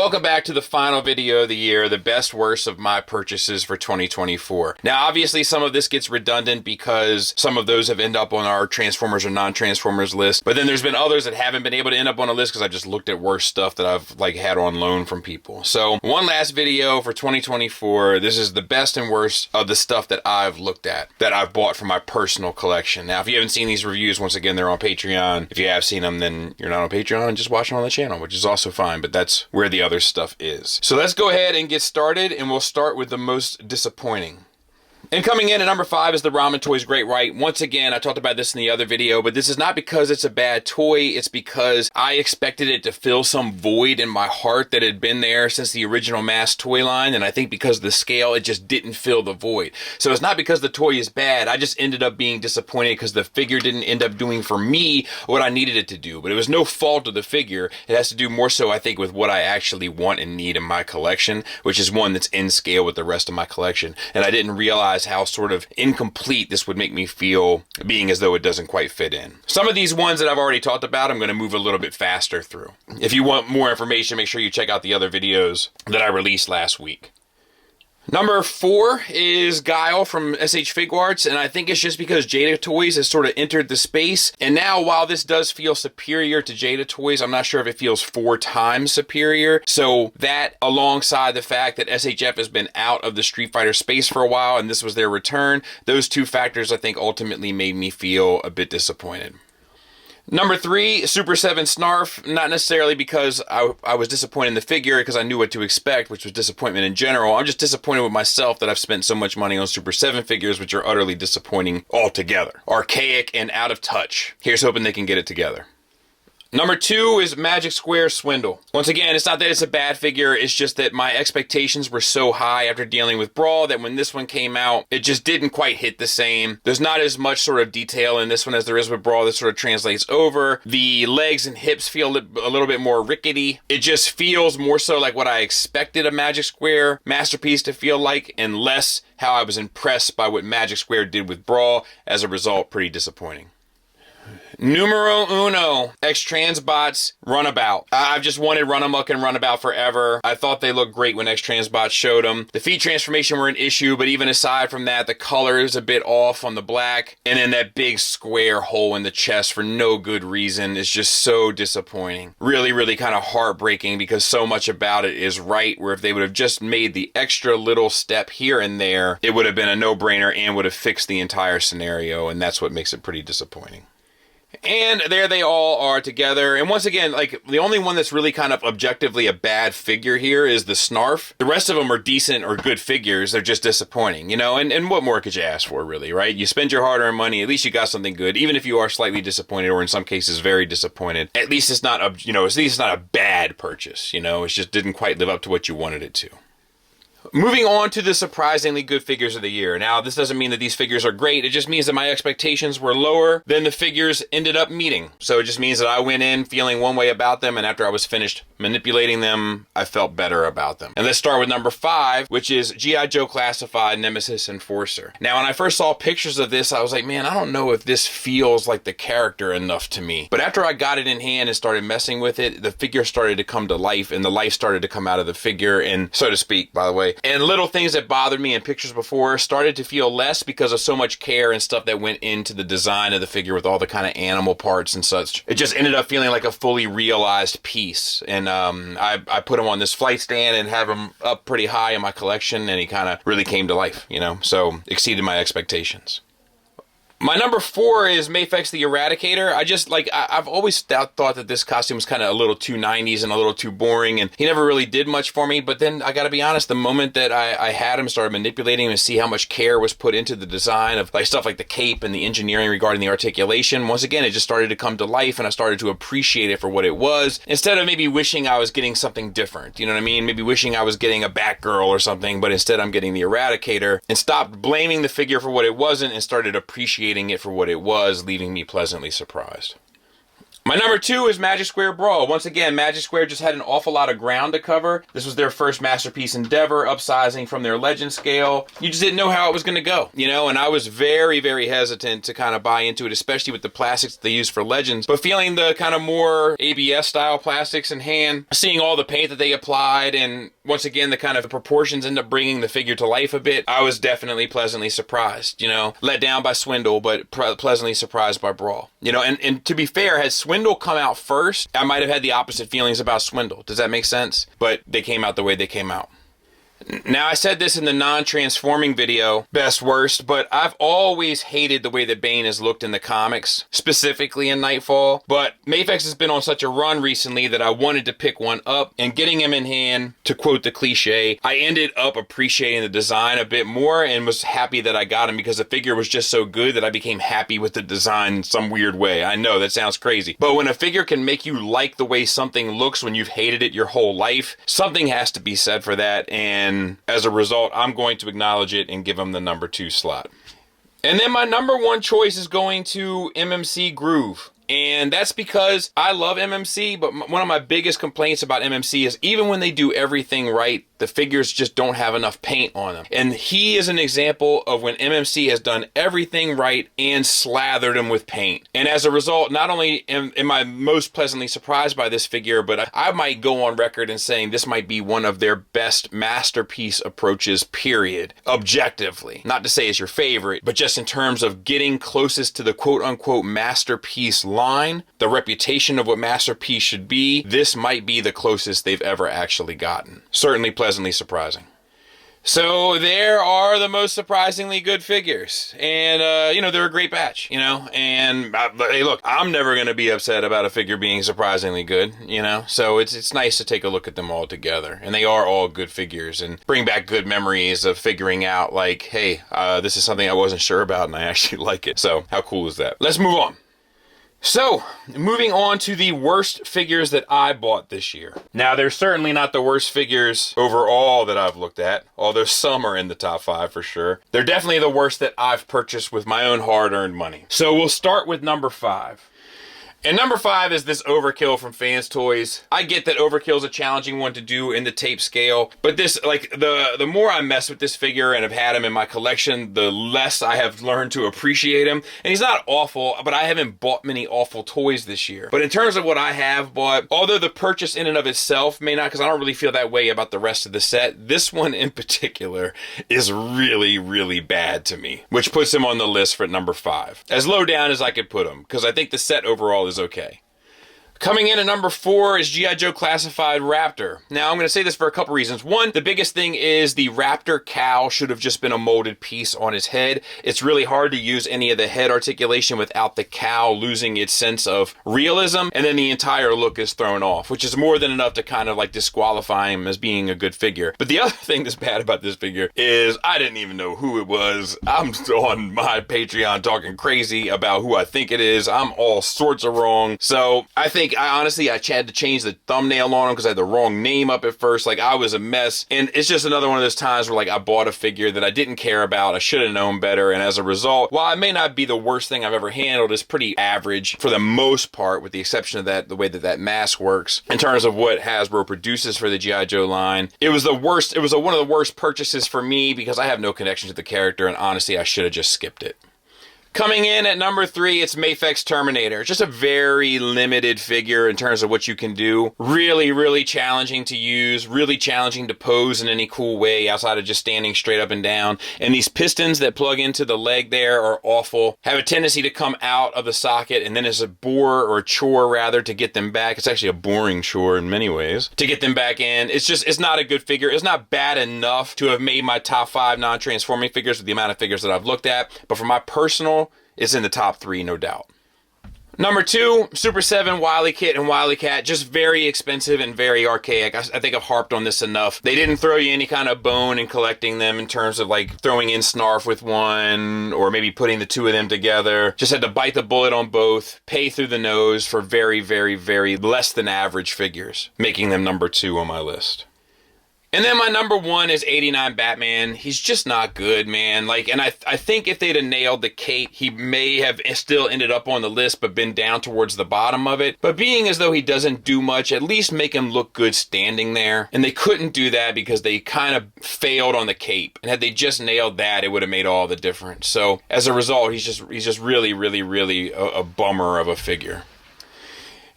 Welcome back to the final video of the year, the best worst of my purchases for 2024. Now, obviously, some of this gets redundant because some of those have ended up on our Transformers or non-Transformers list, but then there's been others that haven't been able to end up on a list because I've just looked at worse stuff that I've had on loan from people. So, one last video for 2024. This is the best and worst of the stuff that I've looked at, that I've bought for my personal collection. Now, if you haven't seen these reviews, once again, they're on Patreon. If you have seen them, then you're not on Patreon and just watch them on the channel, which is also fine, but that's where the other stuff is. So let's go ahead and get started, and we'll start with the most disappointing. And coming in at number 5 is the Ramen Toys Great White. Once again, I talked about this in the other video, but this is not because it's a bad toy. It's because I expected it to fill some void in my heart that had been there since the original mass toy line. And I think because of the scale, it just didn't fill the void. So it's not because the toy is bad. I just ended up being disappointed because the figure didn't end up doing for me what I needed it to do. But it was no fault of the figure. It has to do more so, I think, with what I actually want and need in my collection, which is one that's in scale with the rest of my collection. And I didn't realize how sort of incomplete this would make me feel, being as though it doesn't quite fit in. Some of these ones that I've already talked about, I'm going to move a little bit faster through. If you want more information, make sure you check out the other videos that I released last week. Number 4 is Guile from SH Figuarts, and I think it's just because Jada Toys has sort of entered the space. And now, while this does feel superior to Jada Toys, I'm not sure if it feels 4 times superior. So that, alongside the fact that SHF has been out of the Street Fighter space for a while, and this was their return, those two factors I think ultimately made me feel a bit disappointed. Number 3, Super 7 Snarf, not necessarily because I was disappointed in the figure, because I knew what to expect, which was disappointment in general. I'm just disappointed with myself that I've spent so much money on Super 7 figures, which are utterly disappointing altogether. Archaic and out of touch. Here's hoping they can get it together. Number 2 is Magic Square Swindle. Once again, it's not that it's a bad figure, it's just that my expectations were so high after dealing with Brawl that when this one came out, it just didn't quite hit the same. There's not as much sort of detail in this one as there is with Brawl that sort of translates over. The legs and hips feel a little bit more rickety. It just feels more so like what I expected a Magic Square masterpiece to feel like, and less how I was impressed by what Magic Square did with Brawl. As a result, pretty disappointing. Numero uno, X-Transbots Runabout. I've just wanted Runamuck and Runabout forever. I thought they looked great when X-Transbots showed them. The feet transformation were an issue, but even aside from that, the color is a bit off on the black. And then that big square hole in the chest for no good reason is just so disappointing. Really, really kind of heartbreaking because so much about it is right, where if they would have just made the extra little step here and there, it would have been a no-brainer and would have fixed the entire scenario, and that's what makes it pretty disappointing. And there they all are together. And once again, like, the only one that's really kind of objectively a bad figure here is the Snarf. The rest of them are decent or good figures. They're just disappointing, you know? And what more could you ask for, really, right? You spend your hard-earned money, at least you got something good. Even if you are slightly disappointed, or in some cases very disappointed, at least it's not a, you know, at least it's not a bad purchase, you know? It just didn't quite live up to what you wanted it to. Moving on to the surprisingly good figures of the year. Now, this doesn't mean that these figures are great. It just means that my expectations were lower than the figures ended up meeting. So it just means that I went in feeling one way about them, and after I was finished manipulating them, I felt better about them. And let's start with number 5, which is G.I. Joe Classified Nemesis Enforcer. Now, when I first saw pictures of this, I was like, man, I don't know if this feels like the character enough to me. But after I got it in hand and started messing with it, the figure started to come to life, and the life started to come out of the figure, and so to speak, by the way. And little things that bothered me in pictures before started to feel less because of so much care and stuff that went into the design of the figure with all the kind of animal parts and such. It just ended up feeling like a fully realized piece. And I put him on this flight stand and have him up pretty high in my collection, and he kind of really came to life, you know, so exceeded my expectations. My number 4 is Mafex the Eradicator. I've always thought that this costume was kind of a little too 90s and a little too boring, and he never really did much for me. But then I gotta be honest, the moment that I had him, started manipulating him and see how much care was put into the design of like stuff like the cape and the engineering regarding the articulation, once again, it just started to come to life, and I started to appreciate it for what it was, instead of maybe wishing I was getting something different. You know what I mean? Maybe wishing I was getting a Batgirl or something, but instead I'm getting the Eradicator, and stopped blaming the figure for what it wasn't and started appreciating it for what it was, leaving me pleasantly surprised. My number 2 is Magic Square Brawl. Once again, Magic Square just had an awful lot of ground to cover. This was their first Masterpiece endeavor, upsizing from their Legend scale. You just didn't know how it was going to go, you know, and I was very, very hesitant to kind of buy into it, especially with the plastics that they use for Legends. But feeling the kind of more ABS style plastics in hand, seeing all the paint that they applied, and once again, the kind of proportions end up bringing the figure to life a bit, I was definitely pleasantly surprised, you know, let down by Swindle, but pleasantly surprised by Brawl. You know, and to be fair, had Swindle come out first, I might have had the opposite feelings about Swindle. Does that make sense? But they came out the way they came out. Now, I said this in the non-transforming video, best worst, but I've always hated the way that Bane has looked in the comics, specifically in Nightfall. But Mafex has been on such a run recently that I wanted to pick one up, and getting him in hand, to quote the cliche, I ended up appreciating the design a bit more and was happy that I got him because the figure was just so good that I became happy with the design in some weird way. I know that sounds crazy, but when a figure can make you like the way something looks when you've hated it your whole life, something has to be said for that, and as a result, I'm going to acknowledge it and give him the number 2 slot. And then my number 1 choice is going to MMC Groove. And that's because I love MMC, but one of my biggest complaints about MMC is even when they do everything right, the figures just don't have enough paint on them. And he is an example of when MMC has done everything right and slathered them with paint. And as a result, not only am I most pleasantly surprised by this figure, but I might go on record in saying this might be one of their best masterpiece approaches, period. Objectively. Not to say it's your favorite, but just in terms of getting closest to the quote-unquote masterpiece line, the reputation of what masterpiece should be, this might be the closest they've ever actually gotten. Certainly pleasantly surprising. So there are the most surprisingly good figures, and you know, they're a great batch, you know, and hey, look, I'm never going to be upset about a figure being surprisingly good, you know, so it's nice to take a look at them all together, and they are all good figures and bring back good memories of figuring out like, hey, this is something I wasn't sure about and I actually like it. So how cool is that? Let's move on. So, moving on to the worst figures that I bought this year. Now, they're certainly not the worst figures overall that I've looked at, although some are in the top 5 for sure. They're definitely the worst that I've purchased with my own hard-earned money. So we'll start with number 5. And number 5 is this Overkill from Fans Toys. I get that Overkill is a challenging one to do in the tape scale, but this, like, the more I mess with this figure and have had him in my collection, the less I have learned to appreciate him. And he's not awful, but I haven't bought many awful toys this year. But in terms of what I have bought, although the purchase in and of itself may not, because I don't really feel that way about the rest of the set, this one in particular is really, really bad to me, which puts him on the list for number 5. As low down as I could put him, because I think the set overall is okay. Coming in at number 4 is G.I. Joe Classified Raptor. Now, I'm going to say this for a couple reasons. One, the biggest thing is the Raptor cowl should have just been a molded piece on his head. It's really hard to use any of the head articulation without the cowl losing its sense of realism, and then the entire look is thrown off, which is more than enough to kind of like disqualify him as being a good figure. But the other thing that's bad about this figure is I didn't even know who it was. I'm on my Patreon talking crazy about who I think it is. I'm all sorts of wrong. So I think I honestly had to change the thumbnail on him because I had the wrong name up at first. Like, I was a mess. And it's just another one of those times where, like, I bought a figure that I didn't care about. I should have known better. And as a result, while it may not be the worst thing I've ever handled, it's pretty average for the most part, with the exception of that, the way that that mask works. In terms of what Hasbro produces for the G.I. Joe line, it was the worst. It was one of the worst purchases for me because I have no connection to the character. And honestly, I should have just skipped it. Coming in at number 3, it's Mafex Terminator. Just a very limited figure in terms of what you can do. Really, really challenging to use, really challenging to pose in any cool way outside of just standing straight up and down. And these pistons that plug into the leg there are awful. Have a tendency to come out of the socket, and then it's a bore, or a chore rather, to get them back. It's actually a boring chore in many ways to get them back in. It's not a good figure. It's not bad enough to have made my top 5 non-transforming figures with the amount of figures that I've looked at. But for my personal, it's in the top 3, no doubt. Number 2, Super 7 Wily Kit and Wily Cat. Just very expensive and very archaic. I think I've harped on this enough. They didn't throw you any kind of bone in collecting them in terms of like throwing in Snarf with one or maybe putting the 2 of them together. Just had to bite the bullet on both, pay through the nose for very, very, very less than average figures, making them number 2 on my list. And then my number 1 is 89 Batman. He's just not good, man. Like, and I think if they'd have nailed the cape, he may have still ended up on the list, but been down towards the bottom of it. But being as though he doesn't do much, at least make him look good standing there. And they couldn't do that because they kind of failed on the cape. And had they just nailed that, it would have made all the difference. So as a result, he's just really, really, really a bummer of a figure.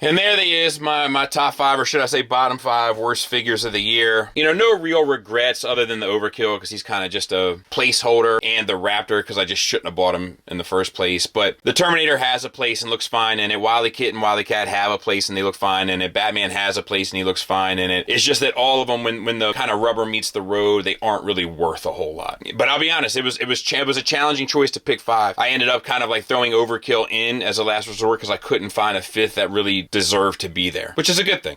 And there they is, my top 5, or should I say bottom 5 worst figures of the year. You know, no real regrets other than the Overkill, because he's kind of just a placeholder, and the Raptor, because I just shouldn't have bought him in the first place. But the Terminator has a place and looks fine in it. Wily Kit and Wily Cat have a place and they look fine in it. Batman has a place and he looks fine in it. It's just that all of them, when the kind of rubber meets the road, they aren't really worth a whole lot. But I'll be honest, it was a challenging choice to pick 5. I ended up kind of like throwing Overkill in as a last resort because I couldn't find a 5th that really deserve to be there, which is a good thing.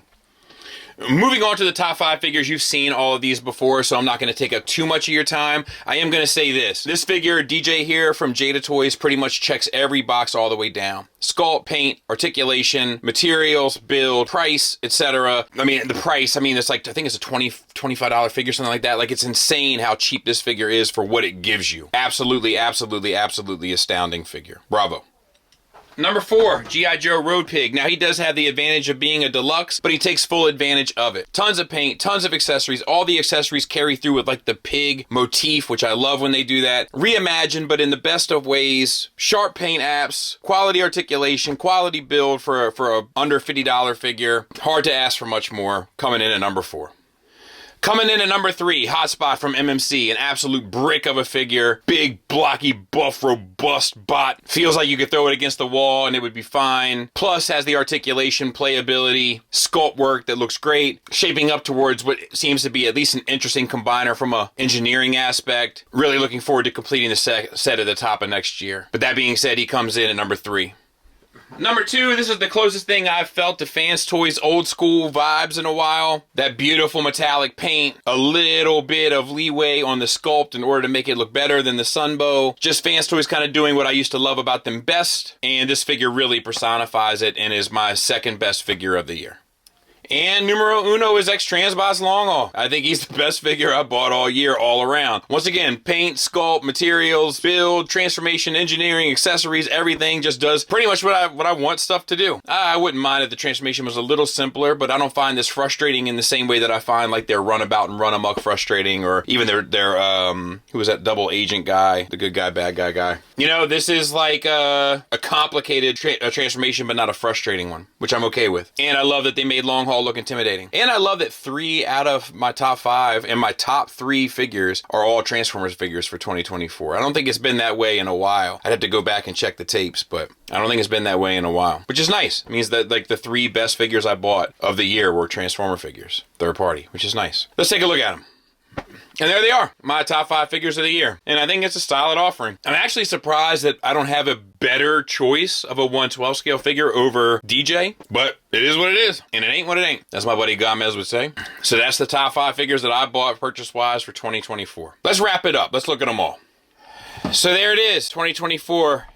Moving on to the top 5 figures, you've seen all of these before, so I'm not going to take up too much of your time. I am going to say this. This figure, DJ here from Jada Toys, pretty much checks every box all the way down. Sculpt, paint, articulation, materials, build, price, etc. I mean, the price, it's like, I think it's a $25 figure, something like that. Like, it's insane how cheap this figure is for what it gives you. Absolutely, absolutely, absolutely astounding figure. Bravo. Number 4, G.I. Joe Road Pig. Now, he does have the advantage of being a deluxe, but he takes full advantage of it. Tons of paint, tons of accessories. All the accessories carry through with like the pig motif, which I love when they do that. Reimagined, but in the best of ways. Sharp paint apps, quality articulation, quality build for a under $50 figure. Hard to ask for much more. Coming in at number 4. Coming in at number 3, Hotspot from MMC, an absolute brick of a figure. Big, blocky, buff, robust bot. Feels like you could throw it against the wall and it would be fine. Plus has the articulation, playability, sculpt work that looks great. Shaping up towards what seems to be at least an interesting combiner from a engineering aspect. Really looking forward to completing the set at the top of next year. But that being said, he comes in at number 3. Number 2, this is the closest thing I've felt to Fans Toys old school vibes in a while. That beautiful metallic paint, a little bit of leeway on the sculpt in order to make it look better than the Sunbow. Just Fans Toys kind of doing what I used to love about them best, and this figure really personifies it and is my second best figure of the year. And numero uno is X-Transbots Long Haul. I think he's the best figure I bought all year, all around. Once again, paint, sculpt, materials, build, transformation, engineering, accessories, everything just does pretty much what I want stuff to do. I wouldn't mind if the transformation was a little simpler, but I don't find this frustrating in the same way that I find like their runabout and run amok frustrating, or even their who was that double agent guy, the good guy, bad guy. You know, this is like a complicated transformation, but not a frustrating one, which I'm okay with. And I love that they made Long Haul look intimidating. And I love that 3 out of my top 5 and my top 3 figures are all Transformers figures for 2024. I don't think it's been that way in a while. I'd have to go back and check the tapes, but I don't think it's been that way in a while, which is nice. It means that like the 3 best figures I bought of the year were Transformer figures, third party, which is nice. Let's take a look at them. And there they are, my top 5 figures of the year. And I think it's a solid offering. I'm actually surprised that I don't have a better choice of a 1/12 scale figure over DJ, but it is what it is, and it ain't what it ain't, as my buddy Gomez would say. So that's the top 5 figures that I bought purchase-wise for 2024. Let's wrap it up. Let's look at them all. So there it is, 2024.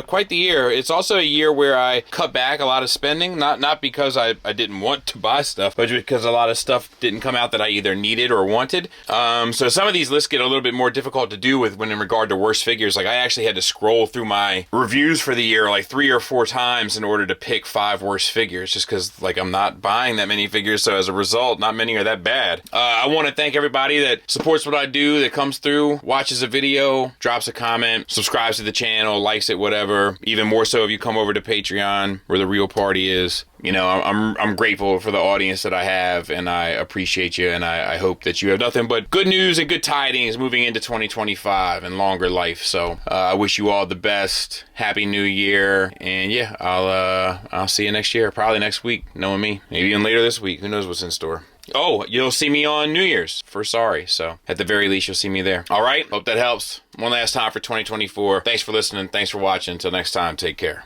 Quite the year. It's also a year where I cut back a lot of spending, not because I didn't want to buy stuff, but because a lot of stuff didn't come out that I either needed or wanted. So some of these lists get a little bit more difficult to do with when in regard to worst figures. Like I actually had to scroll through my reviews for the year like 3 or 4 times in order to pick 5 worst figures, just because like I'm not buying that many figures, so as a result, not many are that bad. I want to thank everybody that supports what I do, that comes through, watches a video, drops a comment, subscribes to the channel, likes it, whatever. Even more so if you come over to Patreon, where the real party is. You know, I'm grateful for the audience that I have, and I appreciate you, and I hope that you have nothing but good news and good tidings moving into 2025 and longer life. So I wish you all the best. Happy New Year, and yeah, I'll see you next year, probably next week, knowing me, maybe even later this week. Who knows what's in store? Oh, you'll see me on New Year's for Sorry, so at the very least, you'll see me there. All right, hope that helps. One last time for 2024. Thanks for listening. Thanks for watching. Until next time, take care.